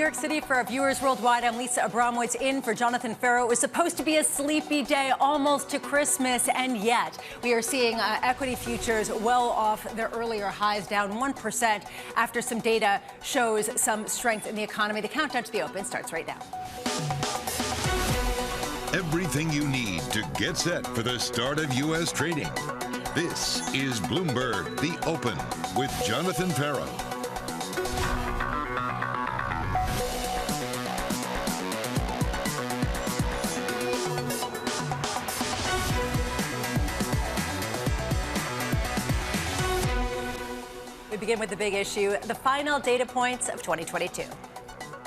York City for our viewers worldwide. I'm Lisa Abramowitz in for Jonathan Ferro. It was supposed to be a sleepy day almost to Christmas, and yet we are seeing equity futures well off their earlier highs, down 1% after some data shows some strength in the economy. The countdown to the open starts right now. Everything you need to get set for the start of U.S. trading. This is Bloomberg, The Open with Jonathan Ferro. We begin with the big issue, the final data points of 2022.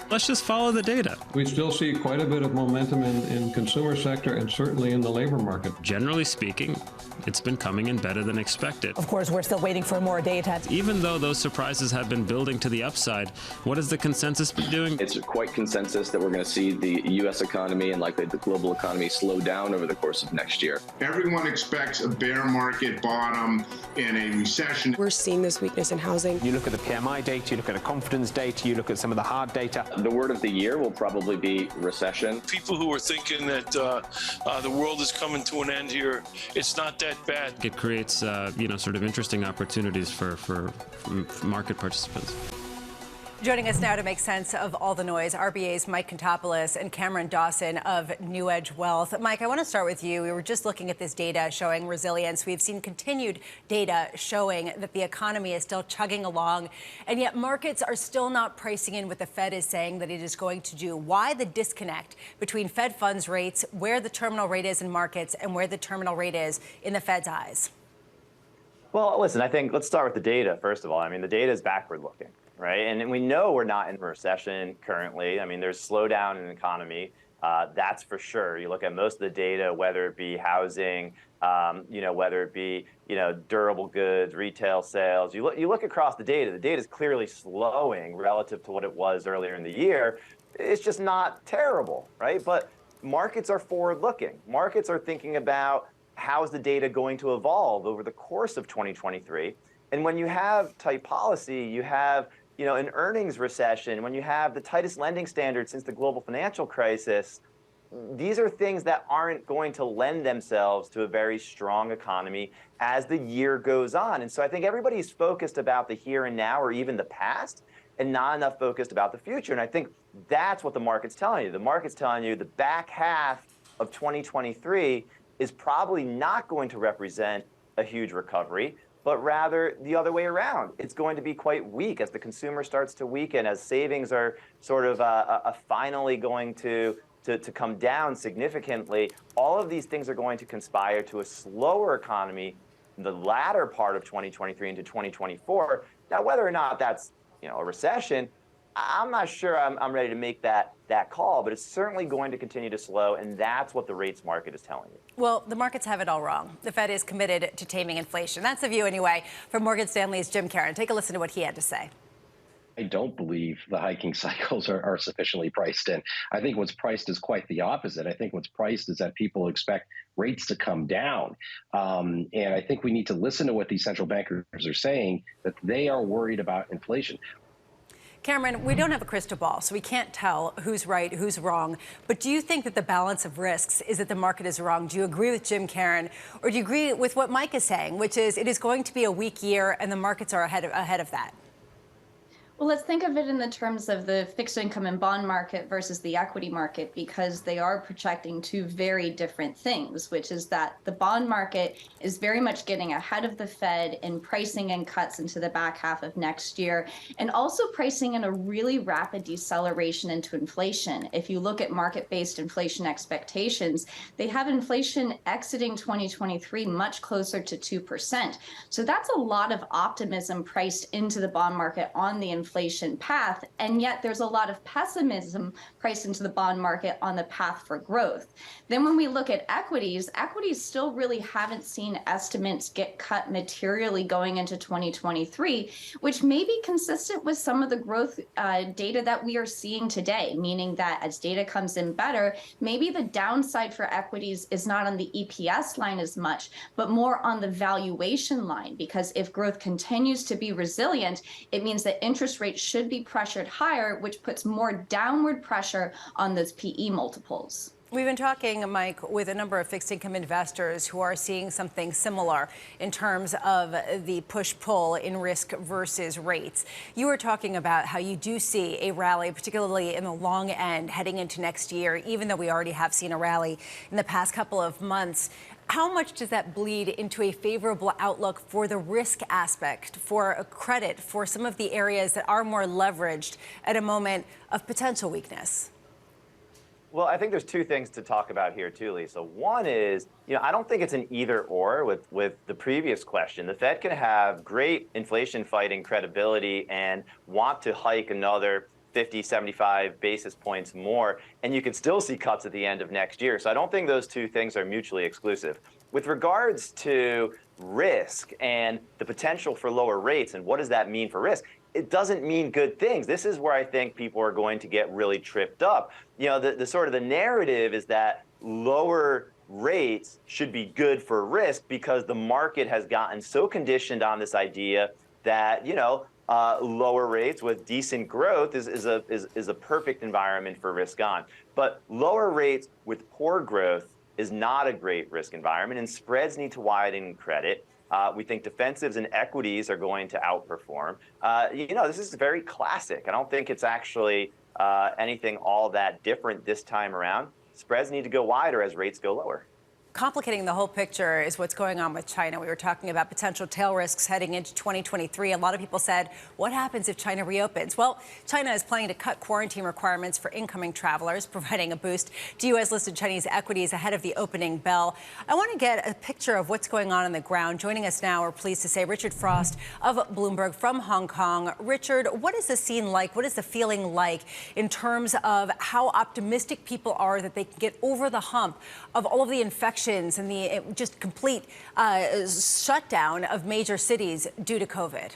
Let's just follow the data. We still see quite a bit of momentum in consumer sector and certainly in the labor market. Generally speaking, it's been coming in better than expected. Of course, we're still waiting for more data. Even though those surprises have been building to the upside, what has the consensus been doing? It's quite consensus that we're going to see the U.S. economy and likely the global economy slow down over the course of next year. Everyone expects a bear market bottom and a recession. We're seeing this weakness in housing. You look at the PMI data, you look at the confidence data, you look at some of the hard data. The word of the year will probably be recession. People who are thinking that the world is coming to an end here, it's not that bad. It creates, sort of interesting opportunities for market participants. Joining us now to make sense of all the noise, RBA's Mike Contopoulos and Cameron Dawson of New Edge Wealth. Mike, I want to start with you. We were just looking at this data showing resilience. We've seen continued data showing that the economy is still chugging along, and yet markets are still not pricing in what the Fed is saying that it is going to do. Why the disconnect between Fed funds rates, where the terminal rate is in markets, and where the terminal rate is in the Fed's eyes? Well, listen, I think let's start with the data, first of all. I mean, the data is backward looking. Right. And we know we're not in a recession currently. I mean, there's slowdown in the economy. That's for sure. You look at most of the data, whether it be housing, whether it be, durable goods, retail sales. You look across the data is clearly slowing relative to what it was earlier in the year. It's just not terrible. Right. But markets are forward looking. Markets are thinking about how's the data going to evolve over the course of 2023. And when you have tight policy, you have an earnings recession, when you have the tightest lending standards since the global financial crisis, these are things that aren't going to lend themselves to a very strong economy as the year goes on. And so I think everybody's focused about the here and now or even the past and not enough focused about the future. And I think that's what the market's telling you. The market's telling you the back half of 2023 is probably not going to represent a huge recovery, but rather the other way around. It's going to be quite weak as the consumer starts to weaken, as savings are sort of finally going to come down significantly. All of these things are going to conspire to a slower economy in the latter part of 2023 into 2024. Now, whether or not that's a recession, I'm not sure I'm ready to make that call, but it's certainly going to continue to slow, and that's what the rates market is telling you. Well, the markets have it all wrong. The Fed is committed to taming inflation. That's the view, anyway, from Morgan Stanley's Jim Caron. Take a listen to what he had to say. I don't believe the hiking cycles are sufficiently priced in. I think what's priced is quite the opposite. I think what's priced is that people expect rates to come down. And I think we need to listen to what these central bankers are saying, that they are worried about inflation. Cameron, we don't have a crystal ball, so we can't tell who's right, who's wrong. But do you think that the balance of risks is that the market is wrong? Do you agree with Jim Caron, or do you agree with what Mike is saying, which is it is going to be a weak year and the markets are ahead of that? Well, let's think of it in the terms of the fixed income and bond market versus the equity market, because they are projecting two very different things, which is that the bond market is very much getting ahead of the Fed in pricing in cuts into the back half of next year, and also pricing in a really rapid deceleration into inflation. If you look at market-based inflation expectations, they have inflation exiting 2023 much closer to 2%. So that's a lot of optimism priced into the bond market on the inflation path, and yet there's a lot of pessimism priced into the bond market on the path for growth. Then when we look at equities still really haven't seen estimates get cut materially going into 2023, which may be consistent with some of the growth data that we are seeing today, meaning that as data comes in better, maybe the downside for equities is not on the EPS line as much, but more on the valuation line, because if growth continues to be resilient, it means that interest interest rates should be pressured higher, which puts more downward pressure on those PE multiples. We've been talking, Mike, with a number of fixed income investors who are seeing something similar in terms of the push-pull in risk versus rates. You were talking about how you do see a rally, particularly in the long end heading into next year, even though we already have seen a rally in the past couple of months. How much does that bleed into a favorable outlook for the risk aspect, for credit, for some of the areas that are more leveraged at a moment of potential weakness? Well, I think there's two things to talk about here too, Lisa. One is, I don't think it's an either or with the previous question. The Fed can have great inflation fighting credibility and want to hike another 50, 75 basis points more, and you could still see cuts at the end of next year. So I don't think those two things are mutually exclusive. With regards to risk and the potential for lower rates and what does that mean for risk, it doesn't mean good things. This is where I think people are going to get really tripped up. The sort of the narrative is that lower rates should be good for risk because the market has gotten so conditioned on this idea that, lower rates with decent growth is a perfect environment for risk on. But lower rates with poor growth is not a great risk environment, and spreads need to widen in credit. We think defensives and equities are going to outperform. This is very classic. I don't think it's actually anything all that different this time around. Spreads need to go wider as rates go lower. Complicating the whole picture is what's going on with China. We were talking about potential tail risks heading into 2023. A lot of people said, what happens if China reopens? Well, China is planning to cut quarantine requirements for incoming travelers, providing a boost to U.S.-listed Chinese equities ahead of the opening bell. I want to get a picture of what's going on the ground. Joining us now, we're pleased to say, Richard Frost of Bloomberg from Hong Kong. Richard, what is the scene like? What is the feeling like in terms of how optimistic people are that they can get over the hump of all of the infections and the just complete shutdown of major cities due to COVID?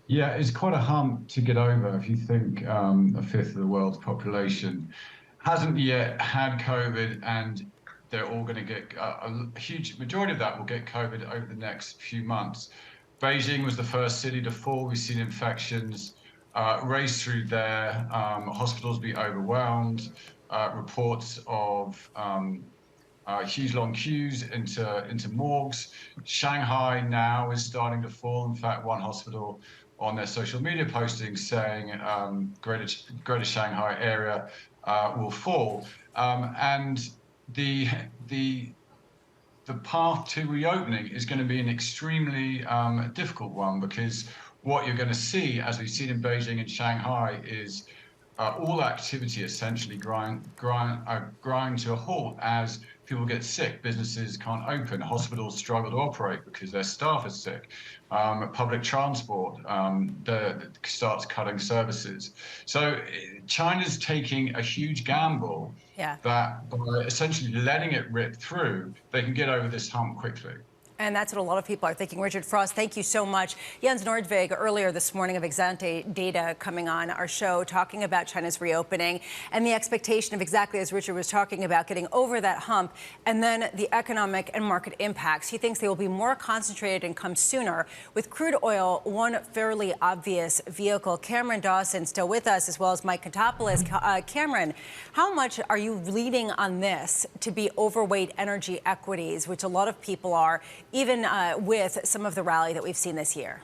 Yeah, it's quite a hump to get over. If you think a fifth of the world's population hasn't yet had COVID, and they're all going to get a huge majority of that will get COVID over the next few months. Beijing was the first city to fall. We've seen infections race through there, hospitals be overwhelmed, reports of huge long queues into morgues. Shanghai now is starting to fall. In fact, one hospital on their social media postings saying greater Shanghai area will fall. And the path to reopening is going to be an extremely difficult one, because what you're going to see, as we've seen in Beijing and Shanghai, is all activity essentially grind to a halt as people get sick. Businesses can't open. Hospitals struggle to operate because their staff is sick. Public transport starts cutting services. So China's taking a huge gamble that by essentially letting it rip through, they can get over this hump quickly. And that's what a lot of people are thinking. Richard Frost, thank you so much. Jens Nordvig, earlier this morning of Exante Data, coming on our show, talking about China's reopening and the expectation of exactly as Richard was talking about, getting over that hump, and then the economic and market impacts. He thinks they will be more concentrated and come sooner, with crude oil one fairly obvious vehicle. Cameron Dawson still with us, as well as Mike Kontopoulos. Cameron, how much are you leading on this to be overweight energy equities, which a lot of people are, even with some of the rally that we've seen this year?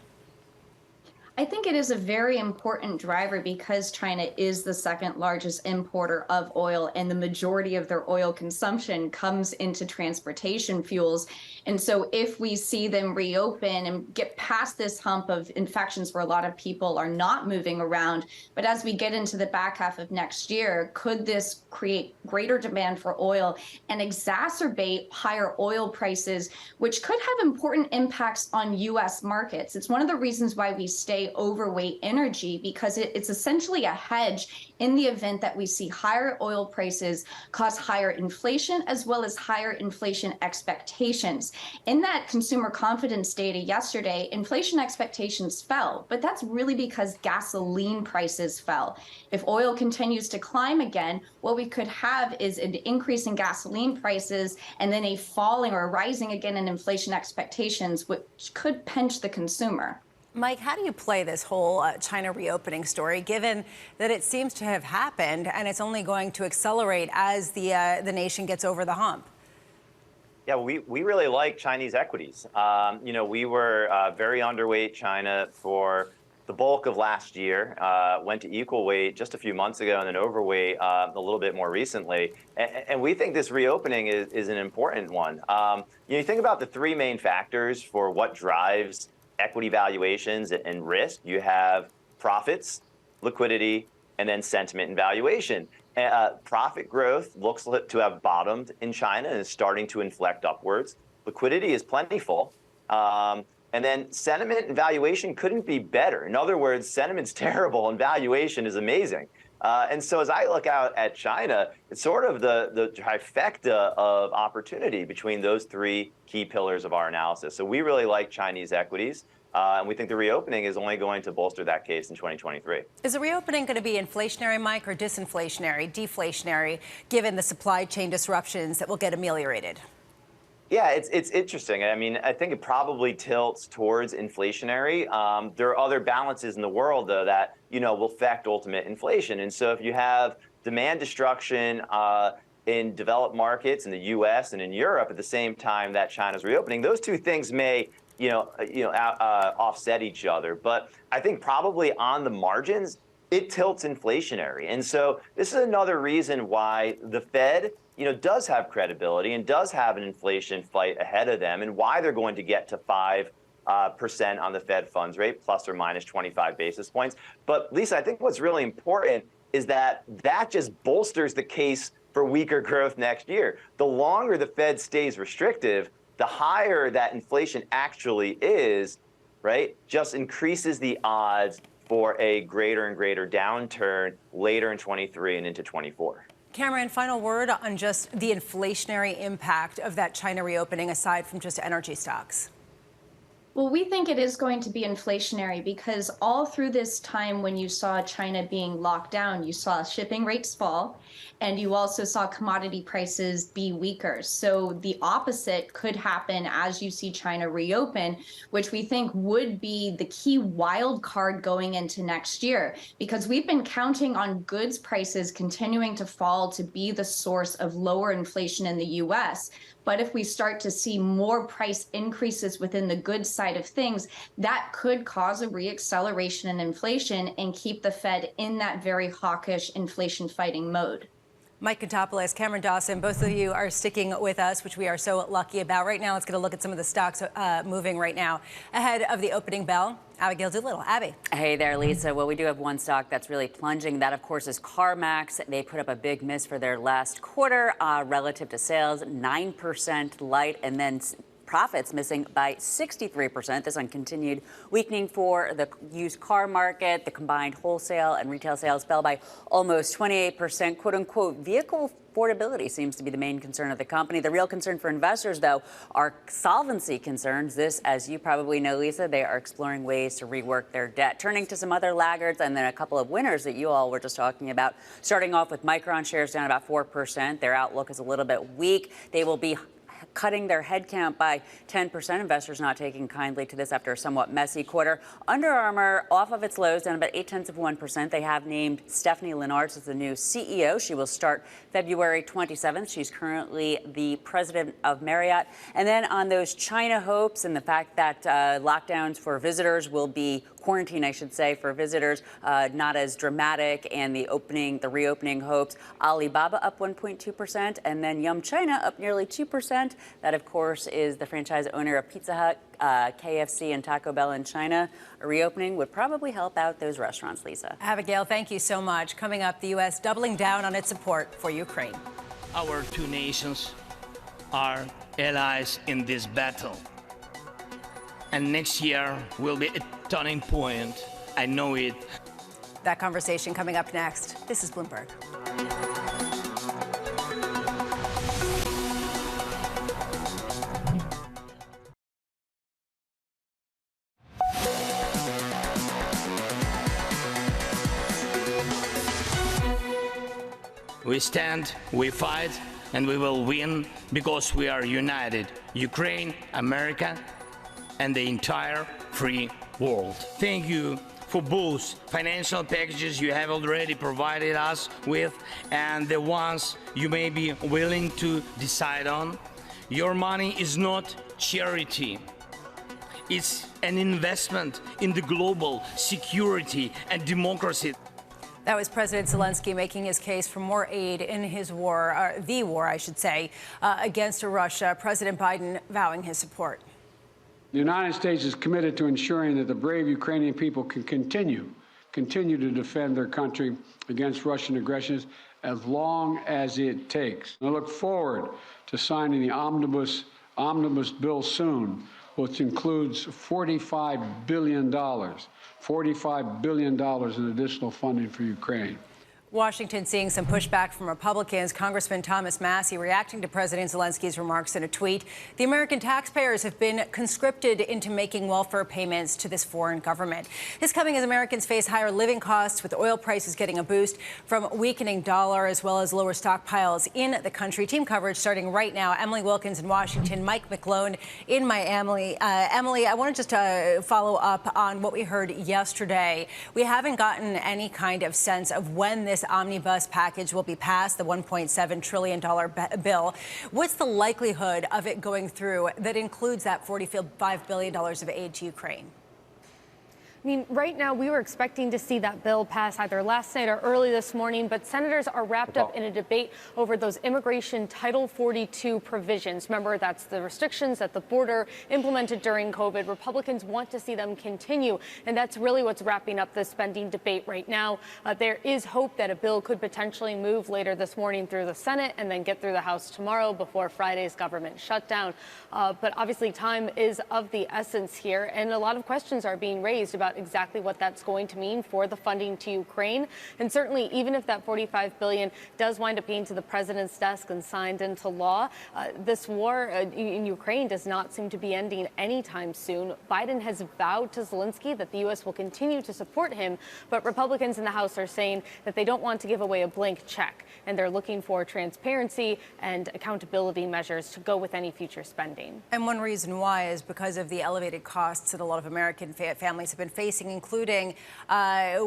I think it is a very important driver because China is the second largest importer of oil, and the majority of their oil consumption comes into transportation fuels. And so if we see them reopen and get past this hump of infections where a lot of people are not moving around, but as we get into the back half of next year, could this create greater demand for oil and exacerbate higher oil prices, which could have important impacts on U.S. markets? It's one of the reasons why we stay overweight energy, because it's essentially a hedge in the event that we see higher oil prices cause higher inflation, as well as higher inflation expectations. In that consumer confidence data yesterday, inflation expectations fell, but that's really because gasoline prices fell. If oil continues to climb again, what we could have is an increase in gasoline prices and then a falling or rising again in inflation expectations, which could pinch the consumer. Mike, how do you play this whole China reopening story, given that it seems to have happened and it's only going to accelerate as the nation gets over the hump? Yeah, we really like Chinese equities. We were very underweight China for the bulk of last year, went to equal weight just a few months ago, and then overweight a little bit more recently. And we think this reopening is an important one. You think about the three main factors for what drives equity valuations and risk. You have profits, liquidity, and then sentiment and valuation. Profit growth looks to have bottomed in China and is starting to inflect upwards. Liquidity is plentiful. And then sentiment and valuation couldn't be better. In other words, sentiment's terrible and valuation is amazing. And so as I look out at China, it's sort of the trifecta of opportunity between those three key pillars of our analysis. So we really like Chinese equities. And we think the reopening is only going to bolster that case in 2023. Is the reopening going to be inflationary, Mike, or disinflationary, deflationary, given the supply chain disruptions that will get ameliorated? Yeah, it's interesting. I mean, I think it probably tilts towards inflationary. There are other balances in the world, though, that will affect ultimate inflation. And so if you have demand destruction in developed markets in the U.S. and in Europe at the same time that China's reopening, those two things may offset each other. But I think probably on the margins, it tilts inflationary. And so this is another reason why the Fed does have credibility and does have an inflation fight ahead of them, and why they're going to get to 5% on the Fed funds rate, plus or minus 25 basis points. But Lisa, I think what's really important is that just bolsters the case for weaker growth next year. The longer the Fed stays restrictive, the higher that inflation actually is, right, just increases the odds for a greater and greater downturn later in 23 and into 24. Cameron, final word on just the inflationary impact of that China reopening, aside from just energy stocks. Well, we think it is going to be inflationary because all through this time when you saw China being locked down, you saw shipping rates fall, and you also saw commodity prices be weaker. So the opposite could happen as you see China reopen, which we think would be the key wild card going into next year, because we've been counting on goods prices continuing to fall to be the source of lower inflation in the U.S. But if we start to see more price increases within the goods side of things, that could cause a reacceleration in inflation and keep the Fed in that very hawkish inflation fighting mode. Mike Kontopoulos, Cameron Dawson, both of you are sticking with us, which we are so lucky about. Right now, let's get a look at some of the stocks moving right now ahead of the opening bell. Abigail Doolittle. Abby. Hey there, Lisa. Well, we do have one stock that's really plunging. That, of course, is CarMax. They put up a big miss for their last quarter relative to sales, 9% light, and then profits missing by 63%. This on continued weakening for the used car market. The combined wholesale and retail sales fell by almost 28%. Quote unquote, vehicle affordability seems to be the main concern of the company. The real concern for investors, though, are solvency concerns. This, as you probably know, Lisa, they are exploring ways to rework their debt. Turning to some other laggards and then a couple of winners that you all were just talking about. Starting off with Micron shares down about 4%. Their outlook is a little bit weak. They will be cutting their headcount by 10%. Investors not taking kindly to this after a somewhat messy quarter. Under Armour off of its lows down about 0.8%. They have named Stephanie Linnartz as the new CEO. She will start February 27th. She's currently the president of Marriott. And then on those China hopes and the fact that lockdowns for visitors will be quarantine, I should say, for visitors, not as dramatic, and the reopening hopes. Alibaba up 1.2%, and then Yum China up nearly 2%. That, of course, is the franchise owner of Pizza Hut, KFC, and Taco Bell in China. A reopening would probably help out those restaurants, Lisa. Abigail, thank you so much. Coming up, the U.S. doubling down on its support for Ukraine. Our two nations are allies in this battle. And next year will be a turning point. I know it. That conversation coming up next. This is Bloomberg. We stand, we fight, and we will win because we are united. Ukraine, America, and the entire free world. Thank you for both financial packages you have already provided us with and the ones you may be willing to decide on. Your money is not charity. It's an investment in the global security and democracy. That was President Zelensky making his case for more aid in his war, the war, I should say, against Russia. President Biden vowing his support. The United States is committed to ensuring that the brave Ukrainian people can continue to defend their country against Russian aggressions as long as it takes. I look forward to signing the omnibus bill soon, which includes $45 billion in additional funding for Ukraine. Washington seeing some pushback from Republicans. Congressman Thomas Massie reacting to President Zelensky's remarks in a tweet. The American taxpayers have been conscripted into making welfare payments to this foreign government. This coming as Americans face higher living costs, with oil prices getting a boost from weakening dollar as well as lower stockpiles in the country. Team coverage starting right now. Emily Wilkins in Washington, Mike McClone in Miami. Emily, I want to just follow up on what we heard yesterday. We haven't gotten any kind of sense of when this omnibus package will be passed, the $1.7 trillion bill. What's the likelihood of it going through that includes that $45 billion of aid to Ukraine? I mean, right now, we were expecting to see that bill pass either last night or early this morning, but senators are wrapped up in a debate over those immigration Title 42 provisions. Remember, that's the restrictions at the border implemented during COVID. Republicans want to see them continue, and that's really what's wrapping up the spending debate right now. There is hope that a bill could potentially move later this morning through the Senate and then get through the House tomorrow before Friday's government shutdown. But obviously, time is of the essence here, and a lot of questions are being raised about exactly what that's going to mean for the funding to Ukraine. And certainly, even if that $45 billion does wind up getting to the president's desk and signed into law, this war in Ukraine does not seem to be ending anytime soon. Biden has vowed to Zelensky that the U.S. will continue to support him, but Republicans in the House are saying that they don't want to give away a blank check, and they're looking for transparency and accountability measures to go with any future spending. And one reason why is because of the elevated costs that a lot of American families have been facing, including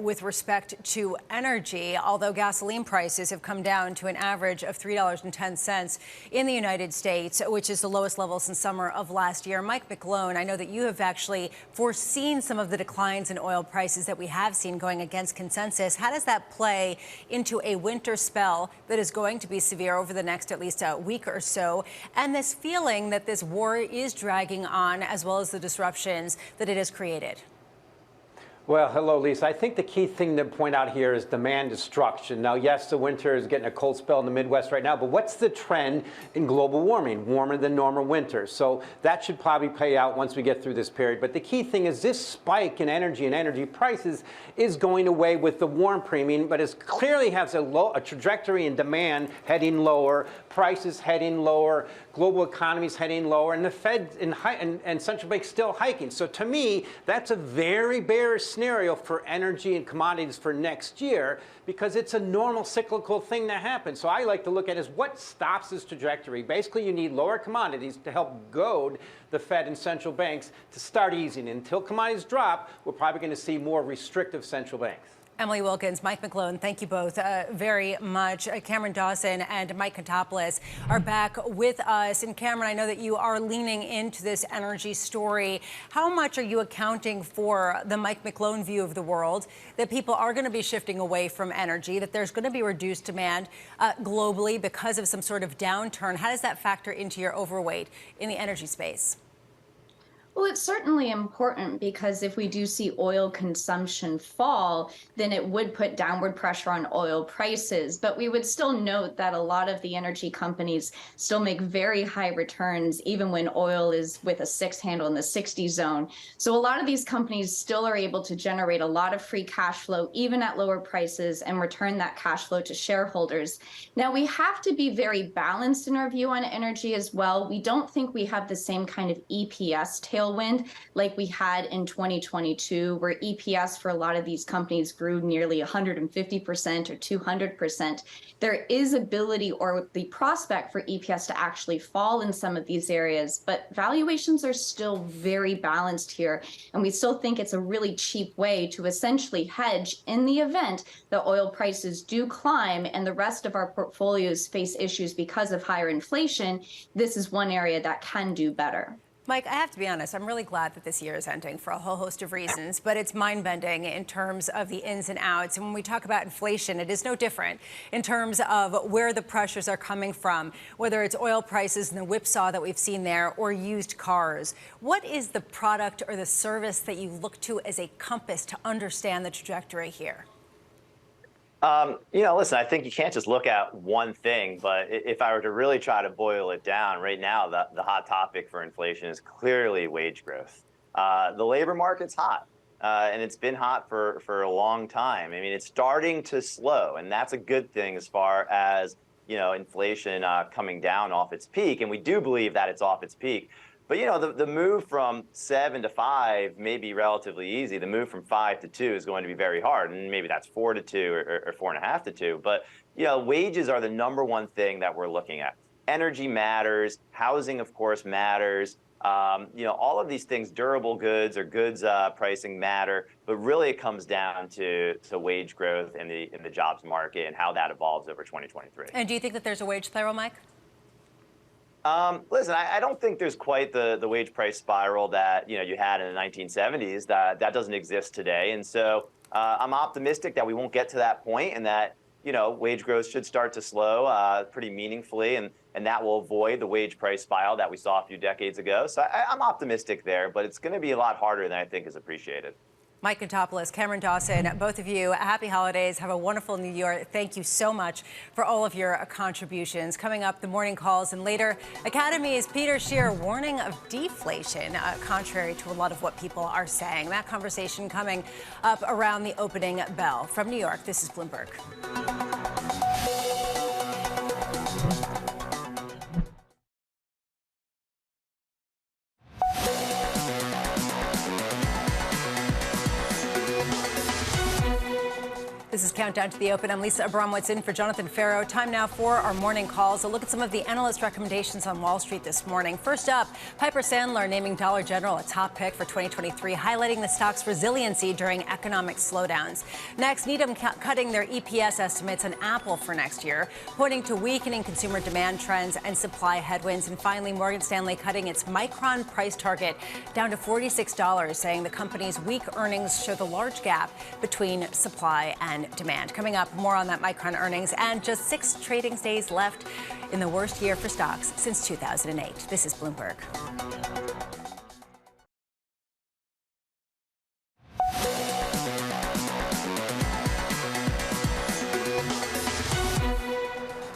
with respect to energy, although gasoline prices have come down to an average of $3.10 in the United States, which is the lowest level since summer of last year. Mike McClone, I know that you have actually foreseen some of the declines in oil prices that we have seen going against consensus. How does that play into a winter spell that is going to be severe over the next at least a week or so, and this feeling that this war is dragging on, as well as the disruptions that it has created? Well, hello, Lisa. I think the key thing to point out here is demand destruction. Now, yes, the winter is getting a cold spell in the Midwest right now, but what's the trend in global warming? Warmer than normal winters. So that should probably play out once we get through this period. But the key thing is this spike in energy and energy prices is going away with the warm premium, but it clearly has a trajectory in demand heading lower, prices heading lower, global economies heading lower, and the Fed and central banks still hiking. So to me, that's a very bearish scenario for energy and commodities for next year, because it's a normal cyclical thing that happens. So I like to look at is what stops this trajectory. Basically, you need lower commodities to help goad the Fed and central banks to start easing. Until commodities drop, we're probably going to see more restrictive central banks. Emily Wilkins, Mike McClone, thank you both very much. Cameron Dawson and Mike Kontopoulos are back with us. And Cameron, I know that you are leaning into this energy story. How much are you accounting for the Mike McClone view of the world, that people are going to be shifting away from energy, that there's going to be reduced demand globally because of some sort of downturn? How does that factor into your overweight in the energy space? Well, it's certainly important, because if we do see oil consumption fall, then it would put downward pressure on oil prices. But we would still note that a lot of the energy companies still make very high returns, even when oil is with a 6 handle in the 60 zone. So a lot of these companies still are able to generate a lot of free cash flow, even at lower prices, and return that cash flow to shareholders. Now, we have to be very balanced in our view on energy as well. We don't think we have the same kind of EPS tail tailwind like we had in 2022, where EPS for a lot of these companies grew nearly 150% or 200%. There is ability or the prospect for EPS to actually fall in some of these areas, but valuations are still very balanced here. And we still think it's a really cheap way to essentially hedge in the event that oil prices do climb and the rest of our portfolios face issues because of higher inflation. This is one area that can do better. Mike, I have to be honest, I'm really glad that this year is ending for a whole host of reasons, but it's mind-bending in terms of the ins and outs. And when we talk about inflation, it is no different in terms of where the pressures are coming from, whether it's oil prices and the whipsaw that we've seen there or used cars. What is the product or the service that you look to as a compass to understand the trajectory here? Listen, I think you can't just look at one thing, but if I were to really try to boil it down right now, the hot topic for inflation is clearly wage growth. The labor market's hot, and it's been hot for a long time. I mean, it's starting to slow, and that's a good thing as far as, inflation coming down off its peak. And we do believe that it's off its peak. But, the move from 7 to 5 may be relatively easy. The move from 5 to 2 is going to be very hard. And maybe that's 4 to 2 or 4.5 to 2. But, wages are the number one thing that we're looking at. Energy matters. Housing, of course, matters. All of these things, durable goods or goods pricing matter. But really it comes down to wage growth in the jobs market and how that evolves over 2023. And do you think that there's a wage spiral, Mike? Listen, I don't think there's quite the wage price spiral that you had in the 1970s. That doesn't exist today, and so I'm optimistic that we won't get to that point, and that wage growth should start to slow pretty meaningfully, and that will avoid the wage price spiral that we saw a few decades ago. So I'm optimistic there, but it's going to be a lot harder than I think is appreciated. Mike Contopoulos, Cameron Dawson, both of you, happy holidays. Have a wonderful new year. Thank you so much for all of your contributions. Coming up, the morning calls, and later, Academy's Peter Scheer warning of deflation, contrary to a lot of what people are saying. That conversation coming up around the opening bell. From New York, this is Bloomberg. This is Countdown to the Open. I'm Lisa Abramowitz in for Jonathan Ferro. Time now for our morning calls. A look at some of the analyst recommendations on Wall Street this morning. First up, Piper Sandler naming Dollar General a top pick for 2023, highlighting the stock's resiliency during economic slowdowns. Next, Needham cutting their EPS estimates on Apple for next year, pointing to weakening consumer demand trends and supply headwinds. And finally, Morgan Stanley cutting its Micron price target down to $46, saying the company's weak earnings show the large gap between supply and demand. Coming up, more on that Micron earnings and just 6 trading days left in the worst year for stocks since 2008. This is Bloomberg.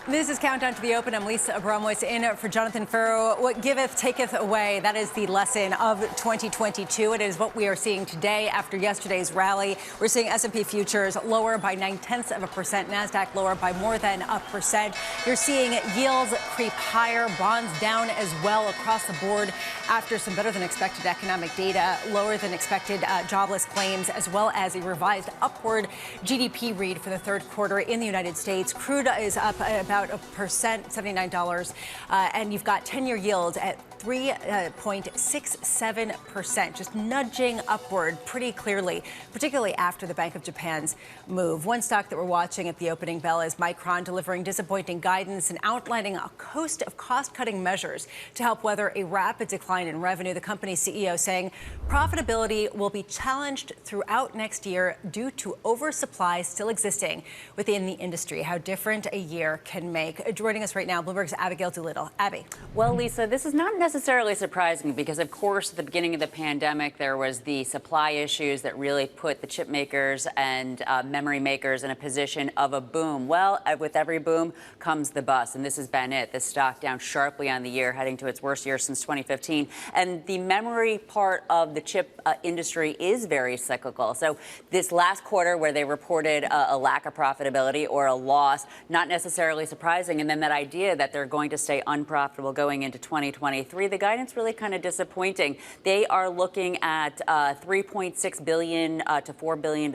This is Countdown to the Open. I'm Lisa Abramowitz in for Jonathan Ferro. What giveth, taketh away. That is the lesson of 2022. It is what we are seeing today after yesterday's rally. We're seeing S&P futures lower by 0.9%, NASDAQ lower by more than 1%. You're seeing yields creep higher, bonds down as well across the board after some better than expected economic data, lower than expected jobless claims, as well as a revised upward GDP read for the third quarter in the United States. Crude is up about 1%, $79, and you've got 10-year yields at 3.67%, just nudging upward pretty clearly, particularly after the Bank of Japan's move. One stock that we're watching at the opening bell is Micron, delivering disappointing guidance and outlining a host of cost-cutting measures to help weather a rapid decline in revenue. The company's CEO saying profitability will be challenged throughout next year due to oversupply still existing within the industry. How different a year can make. Joining us right now, Bloomberg's Abigail Doolittle. Abby. Well, Lisa, this is not necessarily surprising because, of course, at the beginning of the pandemic, there was the supply issues that really put the chip makers and memory makers in a position of a boom. Well, with every boom comes the bust, and this has been it. The stock down sharply on the year, heading to its worst year since 2015. And the memory part of the chip industry is very cyclical. So this last quarter where they reported a lack of profitability or a loss, not necessarily surprising. And then that idea that they're going to stay unprofitable going into 2023. 2023, the guidance really kind of disappointing. They are looking at $3.6 billion to $4 billion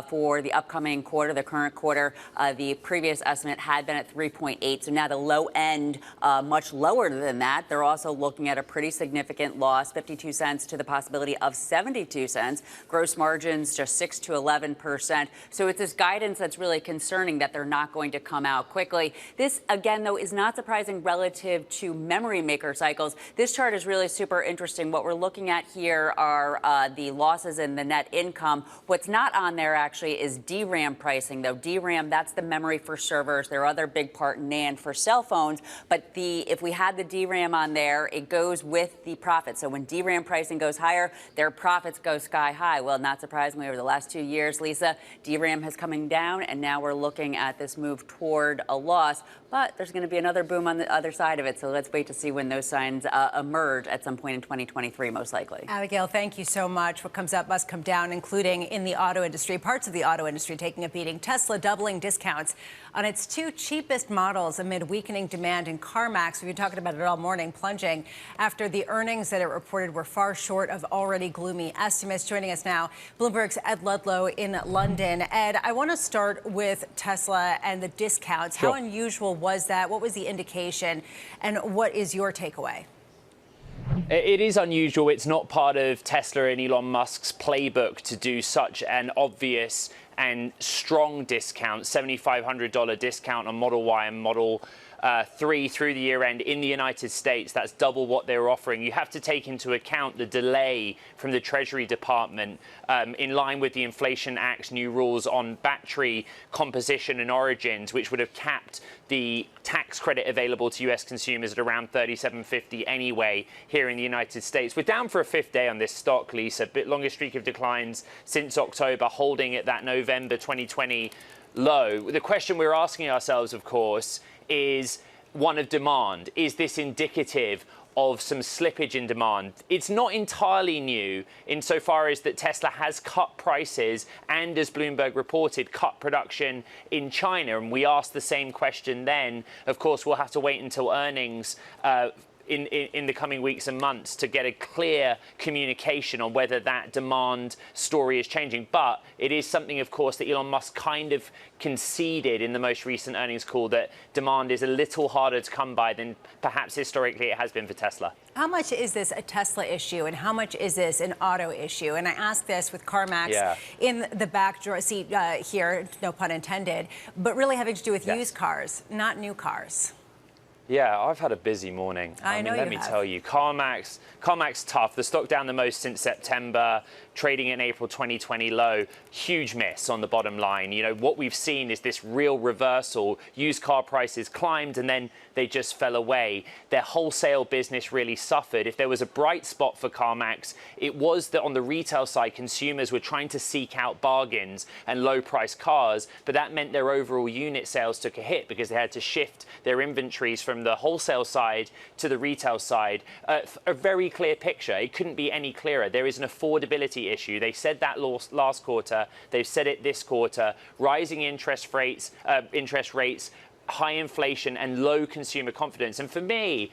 for the upcoming quarter, the current quarter. The previous estimate had been at 3.8, so now the low end much lower than that. They're also looking at a pretty significant loss, 52 cents to the possibility of 72 cents. Gross margins just 6 to 11%. So it's this guidance that's really concerning that they're not going to come out quickly. This, again, though, is not surprising relative to memory maker cycles. This chart is really super interesting. What we're looking at here are the losses in the net income. What's not on there actually is DRAM pricing, though. DRAM, that's the memory for servers. Their other big part, NAND for cell phones. But if we had the DRAM on there, it goes with the profit. So when DRAM pricing goes higher, their profits go sky high. Well, not surprisingly, over the last 2 years, Lisa, DRAM has coming down, and now we're looking at this move toward a loss. But there's going to be another boom on the other side of it. So let's wait to see when those signs emerge at some point in 2023, most likely. Abigail, thank you so much. What comes up must come down, including in the auto industry, parts of the auto industry taking a beating. Tesla doubling discounts on its 2 cheapest models amid weakening demand, and CarMax, we've been talking about it all morning, plunging after the earnings that it reported were far short of already gloomy estimates. Joining us now, Bloomberg's Ed Ludlow in London. Ed, I want to start with Tesla and the discounts. Sure. How unusual was that? What was the indication? And what is your takeaway? It is unusual. It's not part of Tesla and Elon Musk's playbook to do such an obvious and strong discount, $7,500 discount on Model Y and Model 3 through the year end in the United States. That's double what they were offering. You have to take into account the delay from the Treasury Department in line with the Inflation Act's new rules on battery composition and origins, which would have capped the tax credit available to U.S. consumers at around $37.50 anyway here in the United States. We're down for a 5th day on this stock, Lisa. Bit longest streak of declines since October, holding at that November 2020 low. The question we're asking ourselves, of course, is one of demand. Is this indicative of some slippage in demand? It's not entirely new insofar as that Tesla has cut prices and, as Bloomberg reported, cut production in China. And we asked the same question then. Of course, we'll have to wait until earnings in the coming weeks and months to get a clear communication on whether that demand story is changing. But it is something, of course, that Elon Musk kind of conceded in the most recent earnings call, that demand is a little harder to come by than perhaps historically it has been for Tesla. How much is this a Tesla issue, and how much is this an auto issue? And I asked this with CarMax in the back seat here, no pun intended, but really having to do with used cars, not new cars. Yeah, I've had a busy morning. I mean, let me tell you, CarMax tough. The stock down the most since September, trading in April 2020 low. Huge miss on the bottom line. You know, what we've seen is this real reversal. Used car prices climbed and then they just fell away. Their wholesale business really suffered. If there was a bright spot for CarMax, it was that on the retail side, consumers were trying to seek out bargains and low-priced cars, but that meant their overall unit sales took a hit because they had to shift their inventories from the wholesale side to the retail side. A very clear picture. It couldn't be any clearer. There is an affordability issue. They said that last quarter. They've said it this quarter. Rising interest rates, high inflation, and low consumer confidence. And for me,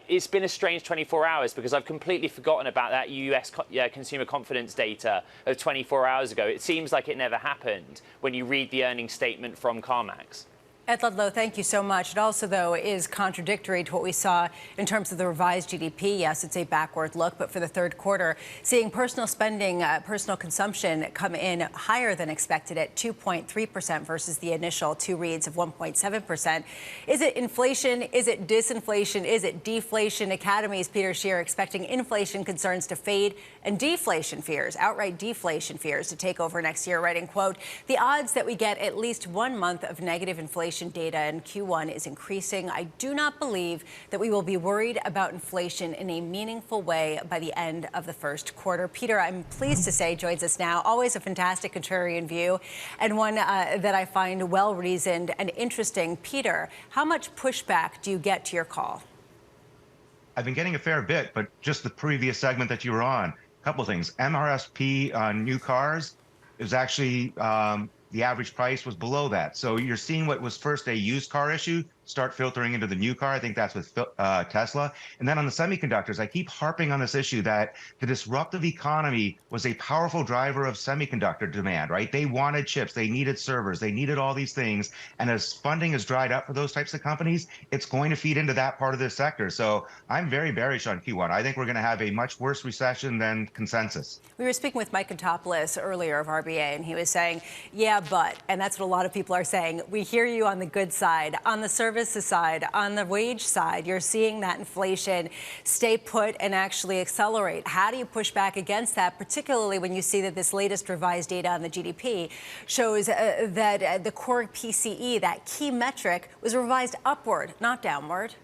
it's been a strange 24 hours because I've completely forgotten about that US consumer confidence data of 24 hours ago. It seems like it never happened when you read the earnings statement from CarMax. Ed Ludlow, thank you so much. It also, though, is contradictory to what we saw in terms of the revised GDP. Yes, it's a backward look, but for the third quarter, seeing personal spending, personal consumption come in higher than expected at 2.3% versus the initial 2 reads of 1.7%. Is it inflation? Is it disinflation? Is it deflation? Academy's Peter Scheer expecting inflation concerns to fade and deflation fears, outright deflation fears, to take over next year, writing, quote, the odds that we get at least 1 month of negative inflation data in Q1 is increasing. I do not believe that we will be worried about inflation in a meaningful way by the end of the first quarter. Peter, I'm pleased to say, joins us now. Always a fantastic contrarian view, and one that I find well-reasoned and interesting. Peter, how much pushback do you get to your call? I've been getting a fair bit, but just the previous segment that you were on, a couple of things. MRSP on new cars is actually the average price was below that. So you're seeing what was first a used car issue start filtering into the new car. I think that's with Tesla. And then on the semiconductors, I keep harping on this issue that the disruptive economy was a powerful driver of semiconductor demand, right? They wanted chips, they needed servers, they needed all these things. And as funding has dried up for those types of companies, it's going to feed into that part of this sector. So I'm very bearish on Q1. I think we're going to have a much worse recession than consensus. We were speaking with Mike Kontopoulos earlier of RBA, and he was saying, yeah, but, and that's what a lot of people are saying. We hear you on the good side, on the services side, on the wage side. You're seeing that inflation stay put and actually accelerate. How do you push back against that, particularly when you see that this latest revised data on the GDP shows that the core PCE, that key metric, was revised upward, not downward?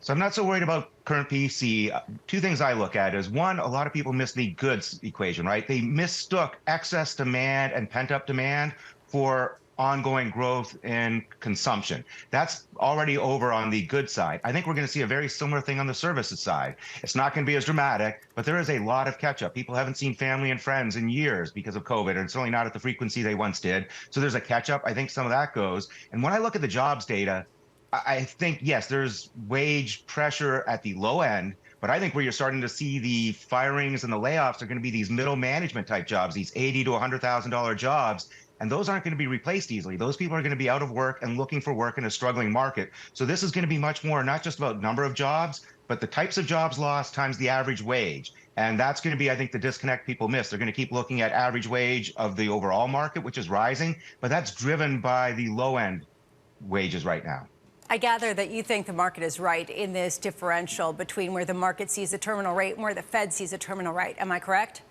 So I'm not so worried about current PC. Two things I look at is, one, a lot of people miss the goods equation, right? They mistook excess demand and pent-up demand for ongoing growth in consumption. That's already over on the good side. I think we're going to see a very similar thing on the services side. It's not going to be as dramatic, but there is a lot of catch-up. People haven't seen family and friends in years because of COVID, and certainly not at the frequency they once did. So there's a catch-up. I think some of that goes. And when I look at the jobs data, I think, yes, there's wage pressure at the low end, but I think where you're starting to see the firings and the layoffs are going to be these middle management type jobs, these $80,000 to $100,000 jobs. And those aren't going to be replaced easily. Those people are going to be out of work and looking for work in a struggling market. So this is going to be much more not just about number of jobs, but the types of jobs lost times the average wage. And that's going to be, I think, the disconnect people miss. They're going to keep looking at average wage of the overall market, which is rising, but that's driven by the low end wages right now. I gather that you think the market is right in this differential between where the market sees a terminal rate and where the Fed sees a terminal rate. Am I correct?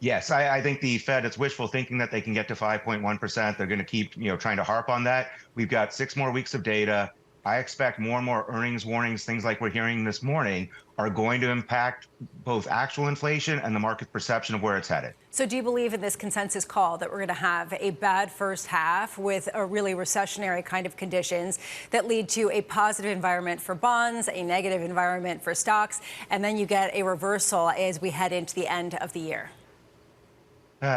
Yes, I think the Fed, it's wishful thinking that they can get to 5.1%. They're going to keep, trying to harp on that. We've got 6 more weeks of data. I expect more and more earnings warnings, things like we're hearing this morning, are going to impact both actual inflation and the market's perception of where it's headed. So do you believe in this consensus call that we're going to have a bad first half with a really recessionary kind of conditions that lead to a positive environment for bonds, a negative environment for stocks, and then you get a reversal as we head into the end of the year?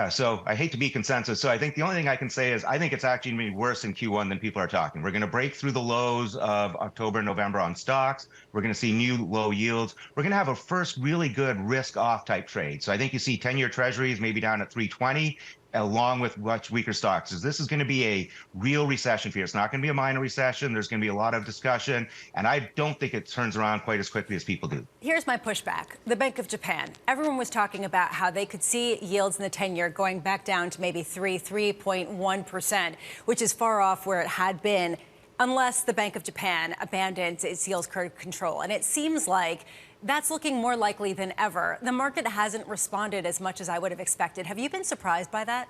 So I hate to be consensus. So I think the only thing I can say is I think it's actually going to be worse in Q1 than people are talking. We're going to break through the lows of October and November on stocks. We're going to see new low yields. We're going to have a first really good risk off type trade. So I think you see 10-year treasuries maybe down at 320. Along with much weaker stocks. This is going to be a real recession fear. It's not going to be a minor recession. There's going to be a lot of discussion, and I don't think it turns around quite as quickly as people do. Here's my pushback. The Bank of Japan. Everyone was talking about how they could see yields in the 10-year going back down to maybe 3.1%, which is far off where it had been, unless the Bank of Japan abandons its yield curve control. And it seems like that's looking more likely than ever. The market hasn't responded as much as I would have expected. Have you been surprised by that?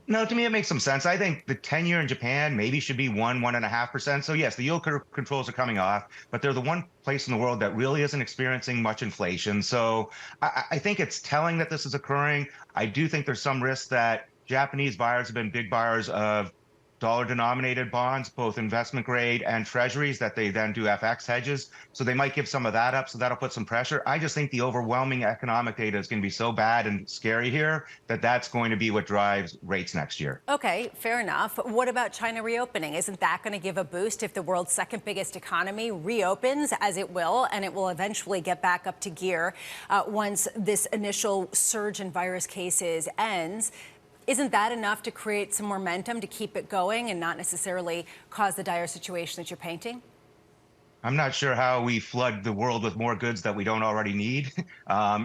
No, to me, it makes some sense. I think the 10-year in Japan maybe should be 1.5%. So yes, the yield curve controls are coming off, but they're the one place in the world that really isn't experiencing much inflation. So I think it's telling that this is occurring. I do think there's some risk that Japanese buyers have been big buyers of dollar-denominated bonds, both investment grade and treasuries, that they then do FX hedges. So they might give some of that up, so that'll put some pressure. I just think the overwhelming economic data is going to be so bad and scary here that that's going to be what drives rates next year. Okay, fair enough. What about China reopening? Isn't that going to give a boost if the world's second biggest economy reopens, as it will, and it will eventually get back up to gear once this initial surge in virus cases ends? Isn't that enough to create some momentum to keep it going and not necessarily cause the dire situation that you're painting? I'm not sure how we flood the world with more goods that we don't already need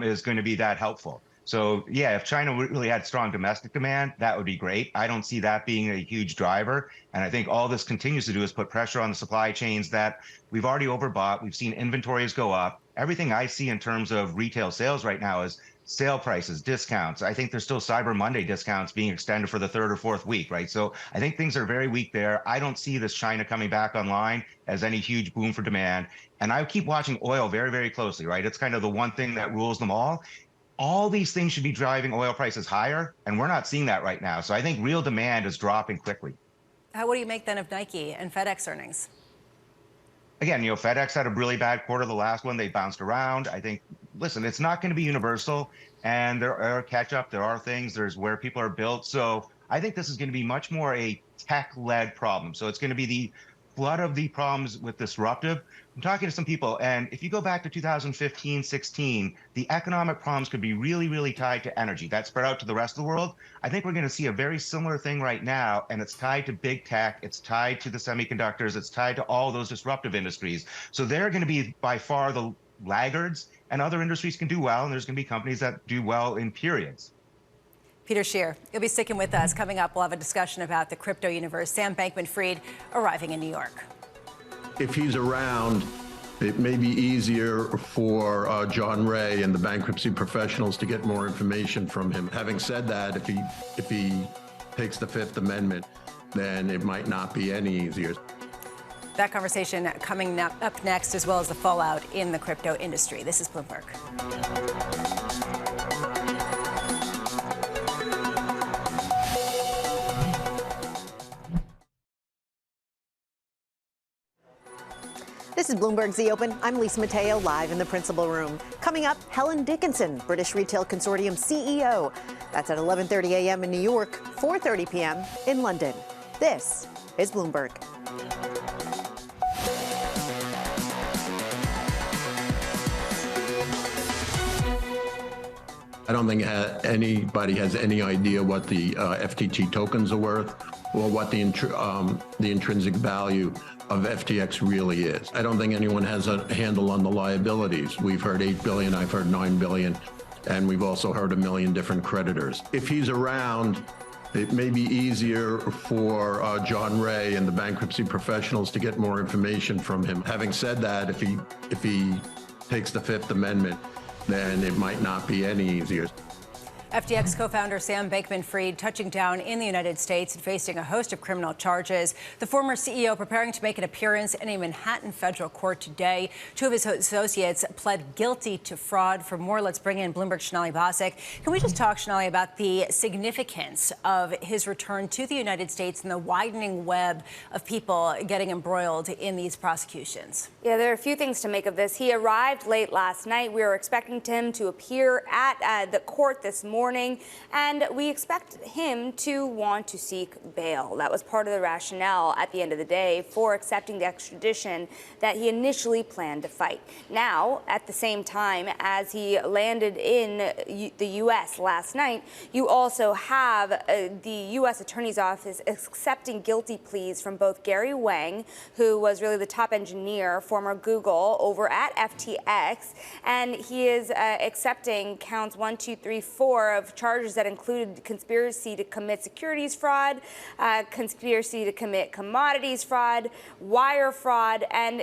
is going to be that helpful. So, yeah, if China really had strong domestic demand, that would be great. I don't see that being a huge driver. And I think all this continues to do is put pressure on the supply chains that we've already overbought. We've seen inventories go up. Everything I see in terms of retail sales right now is sale prices, discounts. I think there's still Cyber Monday discounts being extended for the 3rd or 4th week, right? So I think things are very weak there. I don't see this China coming back online as any huge boom for demand. And I keep watching oil very, very closely, right? It's kind of the one thing that rules them all. All these things should be driving oil prices higher, and we're not seeing that right now. So I think real demand is dropping quickly. What do you make then of Nike and FedEx earnings? Again, FedEx had a really bad quarter, the last one. They bounced around. I think, listen, it's not going to be universal, and there are catch-up. There are things. There's where people are built. So I think this is going to be much more a tech-led problem. So it's going to be the flood of the problems with disruptive. I'm talking to some people, and if you go back to 2015, 16, the economic problems could be really, really tied to energy. That spread out to the rest of the world. I think we're going to see a very similar thing right now, and it's tied to big tech. It's tied to the semiconductors. It's tied to all those disruptive industries. So they're going to be by far the laggards, and other industries can do well, and there's going to be companies that do well in periods. Peter Scheer, you'll be sticking with us. Coming up, we'll have a discussion about the crypto universe. Sam Bankman-Fried arriving in New York. If he's around, it may be easier for John Ray and the bankruptcy professionals to get more information from him. Having said that, if he takes the Fifth Amendment, then it might not be any easier. That conversation coming up next, as well as the fallout in the crypto industry. This is Bloomberg. This is Bloomberg's The Open. I'm Lisa Mateo, live in the principal room. Coming up, Helen Dickinson, British Retail Consortium CEO. That's at 11:30 a.m. in New York, 4:30 p.m. in London. This is Bloomberg. I don't think anybody has any idea what the FTT tokens are worth or what the intrinsic value of FTX really is. I don't think anyone has a handle on the liabilities. We've heard 8 billion, I've heard 9 billion, and we've also heard a million different creditors. If he's around, it may be easier for John Ray and the bankruptcy professionals to get more information from him. Having said that, if he takes the Fifth Amendment, then it might not be any easier. FTX co-founder Sam Bankman-Fried touching down in the United States and facing a host of criminal charges. The former CEO preparing to make an appearance in a Manhattan federal court today. Two of his associates pled guilty to fraud. For more, let's bring in Bloomberg's Sonali Basak. Can we just talk, Sonali, about the significance of his return to the United States and the widening web of people getting embroiled in these prosecutions? Yeah, there are a few things to make of this. He arrived late last night. We were expecting him to appear at the court this morning, and we expect him to want to seek bail. That was part of the rationale at the end of the day for accepting the extradition that he initially planned to fight. Now, at the same time as he landed in the U.S. last night, you also have the U.S. Attorney's Office accepting guilty pleas from both Gary Wang, who was really the top engineer, former Google, over at FTX, and he is accepting counts 1, 2, 3, 4 of charges that included conspiracy to commit securities fraud, conspiracy to commit commodities fraud, wire fraud, and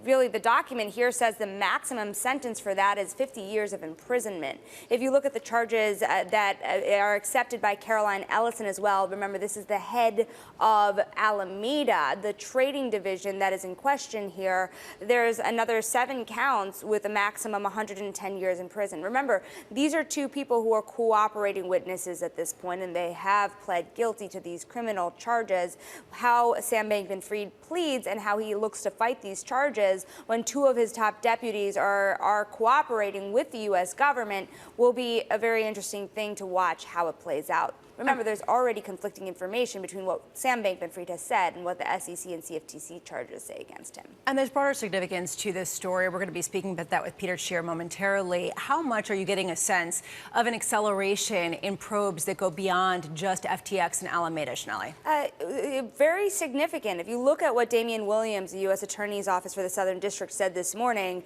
really the document here says the maximum sentence for that is 50 years of imprisonment. If you look at the charges that are accepted by Caroline Ellison as well, remember this is the head of Alameda, the trading division that is in question here. There's another 7 counts with a maximum 110 years in prison. Remember, these are two people who are cooperating witnesses at this point, and they have pled guilty to these criminal charges. How Sam Bankman-Fried pleads and how he looks to fight these charges when 2 of his top deputies are cooperating with the U.S. government will be a very interesting thing to watch how it plays out. Remember, there's already conflicting information between what Sam Bankman-Fried has said and what the SEC and CFTC charges say against him. And there's broader significance to this story. We're going to be speaking about that with Peter Scheer momentarily. How much are you getting a sense of an acceleration in probes that go beyond just FTX and Alameda, Sonali? Very significant. If you look at what Damian Williams, the U.S. Attorney's Office for the Southern District, said this morning,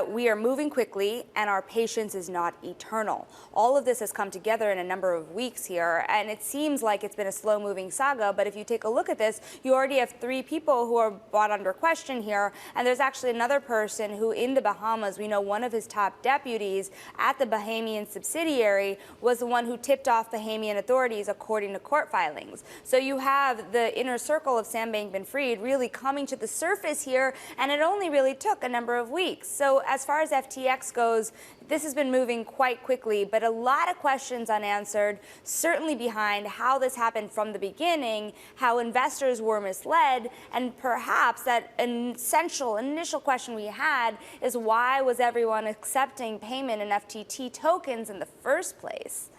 we are moving quickly and our patience is not eternal. All of this has come together in a number of weeks here, and it seems like it's been a slow-moving saga, but if you take a look at this, you already have 3 people who are brought under question here, and there's actually another person who in the Bahamas, we know one of his top deputies at the Bahamian subsidiary was the one who tipped off Bahamian authorities according to court filings. So you have the inner circle of Sam Bankman-Fried really coming to the surface here, and it only really took a number of weeks. So as far as FTX goes, this has been moving quite quickly, but a lot of questions unanswered, certainly behind how this happened from the beginning, how investors were misled, and perhaps that essential initial question we had is why was everyone accepting payment in FTT tokens in the first place?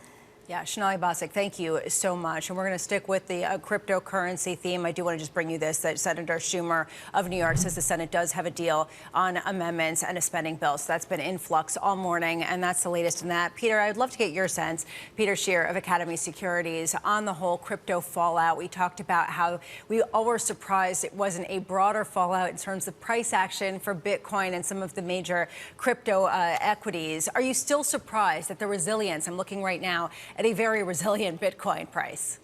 Yeah, Shonali Bossack, thank you so much. And we're going to stick with the cryptocurrency theme. I do want to just bring you this, that Senator Schumer of New York says the Senate does have a deal on amendments and a spending bill. So that's been in flux all morning, and that's the latest in that. Peter, I'd love to get your sense, Peter Scheer of Academy Securities, on the whole crypto fallout. We talked about how we all were surprised it wasn't a broader fallout in terms of price action for Bitcoin and some of the major crypto equities. Are you still surprised at the resilience? I'm looking right now at a very resilient Bitcoin price.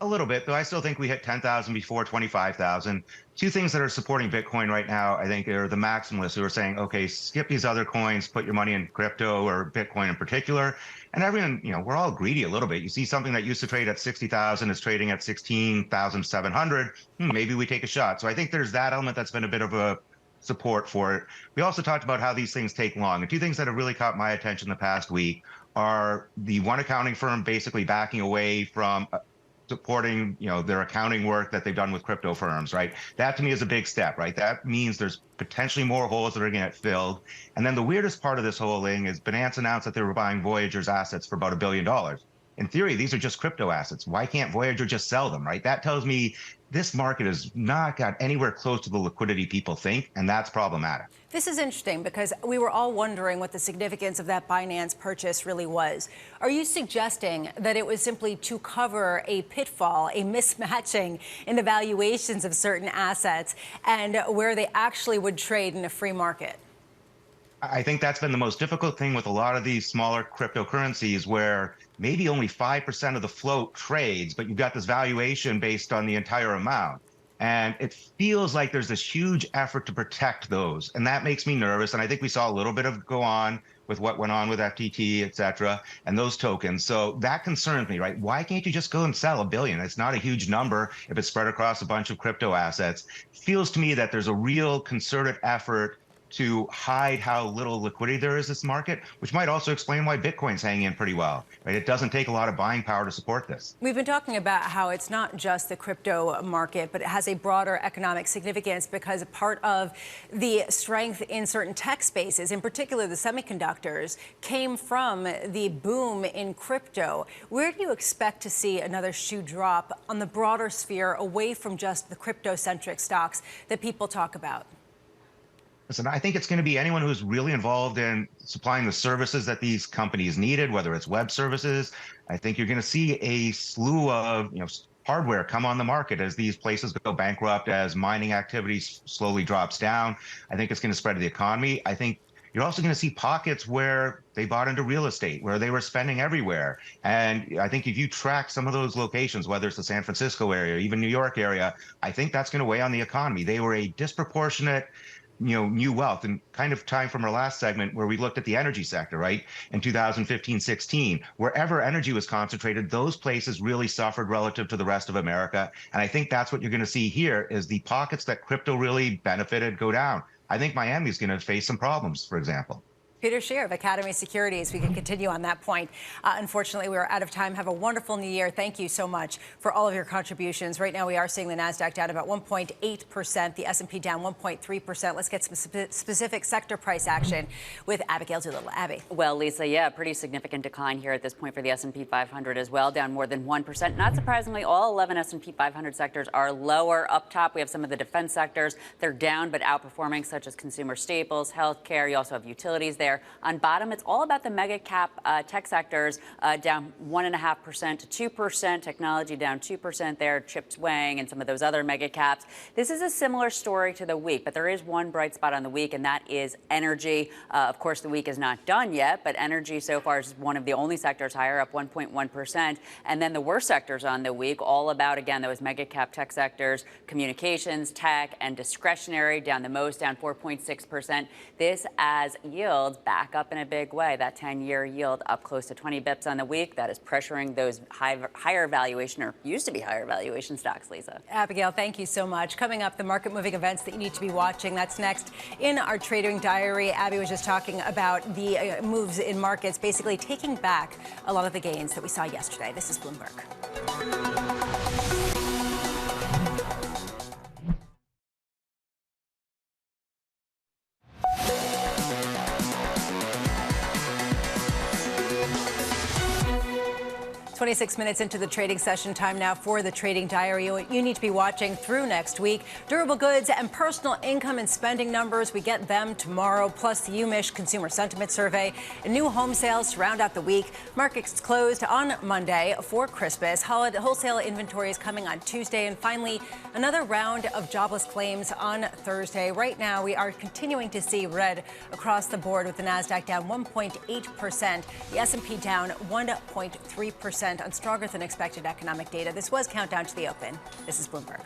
A little bit, though I still think we hit 10,000 before 25,000. Two things that are supporting Bitcoin right now, I think, are the maximalists who are saying, okay, skip these other coins, put your money in crypto or Bitcoin in particular. And everyone, we're all greedy a little bit. You see something that used to trade at 60,000 is trading at 16,700. Maybe we take a shot. So I think there's that element that's been a bit of a support for it. We also talked about how these things take long. And two things that have really caught my attention the past week are the one accounting firm basically backing away from supporting, their accounting work that they've done with crypto firms, right? That to me is a big step, right? That means there's potentially more holes that are going to get filled. And then the weirdest part of this whole thing is Binance announced that they were buying Voyager's assets for about $1 billion. In theory, these are just crypto assets. Why can't Voyager just sell them, right? That tells me this market has not got anywhere close to the liquidity people think, and that's problematic. This is interesting because we were all wondering what the significance of that Binance purchase really was. Are you suggesting that it was simply to cover a pitfall, a mismatching in the valuations of certain assets and where they actually would trade in a free market? I think that's been the most difficult thing with a lot of these smaller cryptocurrencies where maybe only 5% of the float trades, but you've got this valuation based on the entire amount. And it feels like there's this huge effort to protect those. And that makes me nervous. And I think we saw a little bit of go on with what went on with FTT, et cetera, and those tokens. So that concerns me, right? Why can't you just go and sell $1 billion? It's not a huge number if it's spread across a bunch of crypto assets. It feels to me that there's a real concerted effort to hide how little liquidity there is in this market, which might also explain why Bitcoin's hanging in pretty well, right? It doesn't take a lot of buying power to support this. We've been talking about how it's not just the crypto market, but it has a broader economic significance because part of the strength in certain tech spaces, in particular the semiconductors, came from the boom in crypto. Where do you expect to see another shoe drop on the broader sphere away from just the crypto-centric stocks that people talk about? Listen, I think it's going to be anyone who's really involved in supplying the services that these companies needed, whether it's web services. I think you're going to see a slew of hardware come on the market as these places go bankrupt, as mining activities slowly drops down. I think it's going to spread to the economy. I think you're also going to see pockets where they bought into real estate, where they were spending everywhere. And I think if you track some of those locations, whether it's the San Francisco area, or even New York area, I think that's going to weigh on the economy. They were a disproportionate new wealth, and kind of time from our last segment where we looked at the energy sector, right? In 2015-16, wherever energy was concentrated, those places really suffered relative to the rest of America. And I think that's what you're going to see here is the pockets that crypto really benefited go down. I think Miami is going to face some problems, for example. Peter Scheer of Academy Securities. We can continue on that point. Unfortunately, we are out of time. Have a wonderful new year. Thank you so much for all of your contributions. Right now, we are seeing the NASDAQ down about 1.8%, the S&P down 1.3%. Let's get some specific sector price action with Abigail Doolittle. Abby. Well, Lisa, yeah, pretty significant decline here at this point for the S&P 500 as well, down more than 1%. Not surprisingly, all 11 S&P 500 sectors are lower. Up top, we have some of the defense sectors. They're down but outperforming, such as consumer staples, healthcare. You also have utilities there. On bottom, it's all about the mega cap tech sectors, down 1.5% to 2%. Technology down 2% there. Chips weighing and some of those other mega caps. This is a similar story to the week, but there is one bright spot on the week, and that is energy. Of course, the week is not done yet, but energy so far is one of the only sectors higher, up 1.1%. And then the worst sectors on the week, all about, again, those mega cap tech sectors, communications, tech, and discretionary, down the most, down 4.6%. This as yields back up in a big way. That 10-year yield up close to 20 bips on the week. That is pressuring those higher valuation, or used to be higher valuation stocks, Lisa. Abigail, thank you so much. Coming up, the market-moving events that you need to be watching. That's next in our trading diary. Abby was just talking about the moves in markets, basically taking back a lot of the gains that we saw yesterday. This is Bloomberg. 26 minutes into the trading session, time now for the trading diary. You need to be watching through next week. Durable goods and personal income and spending numbers, we get them tomorrow, plus the UMich Consumer Sentiment Survey and new home sales to round out the week. Markets closed on Monday for Christmas. Wholesale inventory is coming on Tuesday. And finally, another round of jobless claims on Thursday. Right now, we are continuing to see red across the board with the NASDAQ down 1.8%, the S&P down 1.3% on stronger than expected economic data. This was Countdown to the Open. This is Bloomberg.